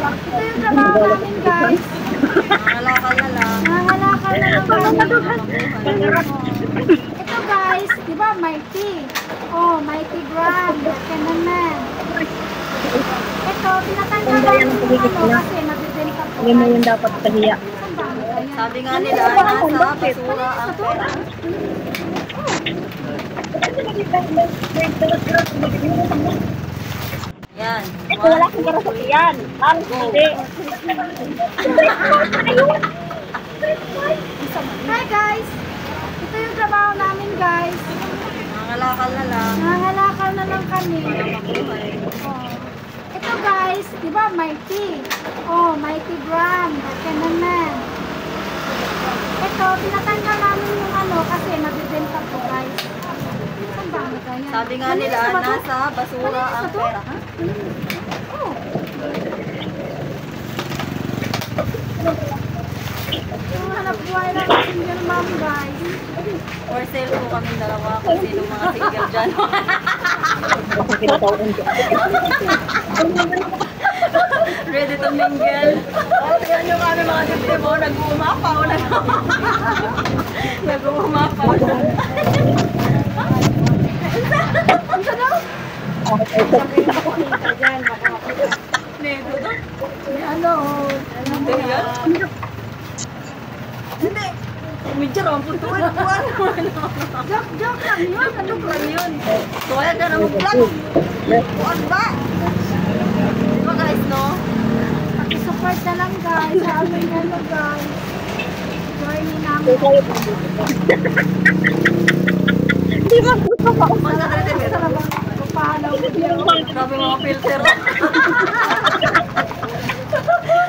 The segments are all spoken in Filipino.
Ito yung trabaho namin, guys. Nangalakal na lang. Nangalakal na lang kami. Ito, guys, di ba, Mighty? Oh, Mighty Grand. Yan naman. Ito, tinatanggal namin yung kasi nabibenta po. Hindi mo yun dapat kahiya. Sabi nga nila, nasa basura ang pera. Yan. Wala kang karasakyan. Hindi. Hi, guys. Ito yung trabaho namin, guys. Nangalakal na lang. Nangalakal na lang kami. Mabuhay. Oh. Ito, guys, di ba, Mighty? Oh, Mighty Brand. Yan naman. Ito, tinatanggal namin yung kasi nabibenta po, guys. Saan ba ano kaya? Sabi nga nila, nasa basura ang pera. Ha? Oh. Yung hanap buhay na single mom, guys. For sale po kami dalawa kung sino mga single dyan. Ready to mingle. Tingnan nyo kami mga dibdib mo, nag-uumapaw. Nag-uumapaw. Ang daw? Neto to? May ano, Ano yan? Hindi. Medyo rampon to. joke lang yun. Ano Ano ba yun? So, kaya ka na mag-vlog. Buwan ba? Diba guys, no? Pakisupport na lang, guys. Sa aming ano, guys. Journey namin. Hindi ba gusto ko? Papahalaw ko yun. Grabe mga filter.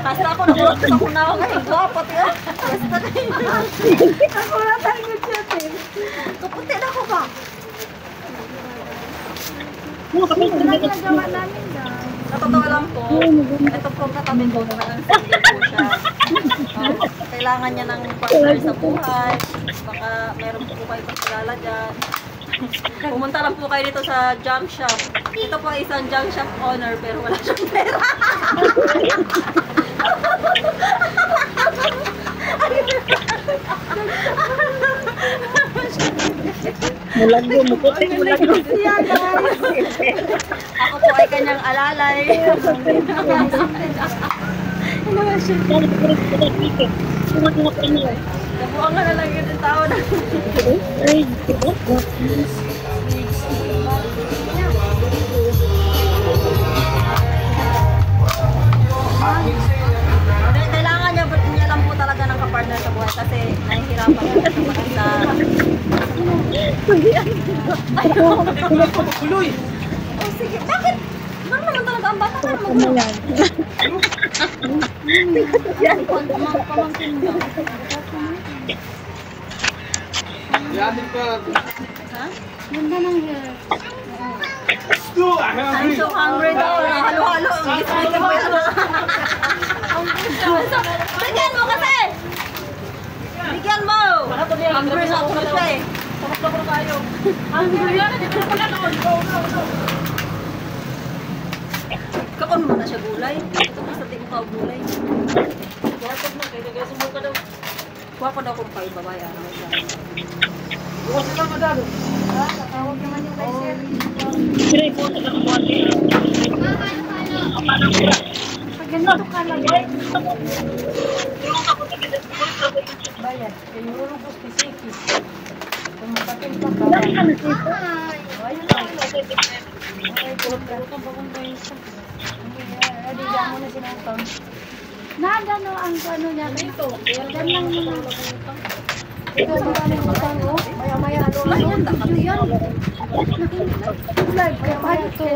Basta ako nakulot sa kunaw ngayon. Gwapat yan. Basta kayo. Ako na tayo nag-chat eh. Kaputi na ko ba? Ito lang ginagawa namin, guys. Natatawa lang po. Ito po katabi ko na lang single po siya. Kailangan niya ng partner sa buhay. Baka meron po kayo pagkilala dyan. Pumunta lang po kayo dito sa junk shop. Ito po ay isang junk shop owner pero wala siyang pera. Mulagyo, muputing mulagyo. Yeah, guys. Ako po ay kanyang alalay. Nabuang ka na lang yun yung tao na. Kailangan niya lang po talaga ng kapartner sa buhay kasi nahihirapan niya sa maganda. Kuloy! Oh, sige. Bakit? Ano naman talaga ang bata ka na magulo? Pamangkin mo. Ha? Ganda ng hair. I'm so hungry daw. Halo-halo. Ang gising mo yan. Bigyan mo kasi! Bigyan mo! Hungry na ako siya eh. Hungry yan. Kakon mo na siya gulay. Ito basta di mo ka gulay. Kuha daw kung kayo babae. Tatawag naman yung kay Sir. Pag ganito ka lang. Bayad. Pinurulog ko specific. Kung makatin pa ka. Ayun lang. Okay, pulot-pulotong pa kung kayo isa. Adi, diyan mo na sinatang. Nagano ang ano niya. Ito. Yan lang muna. Ito ba ng utang mo? Maya-maya. Ayan, dapat Yan. Live. Kaya ito.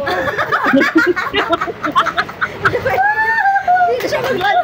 Hindi siya mag-live.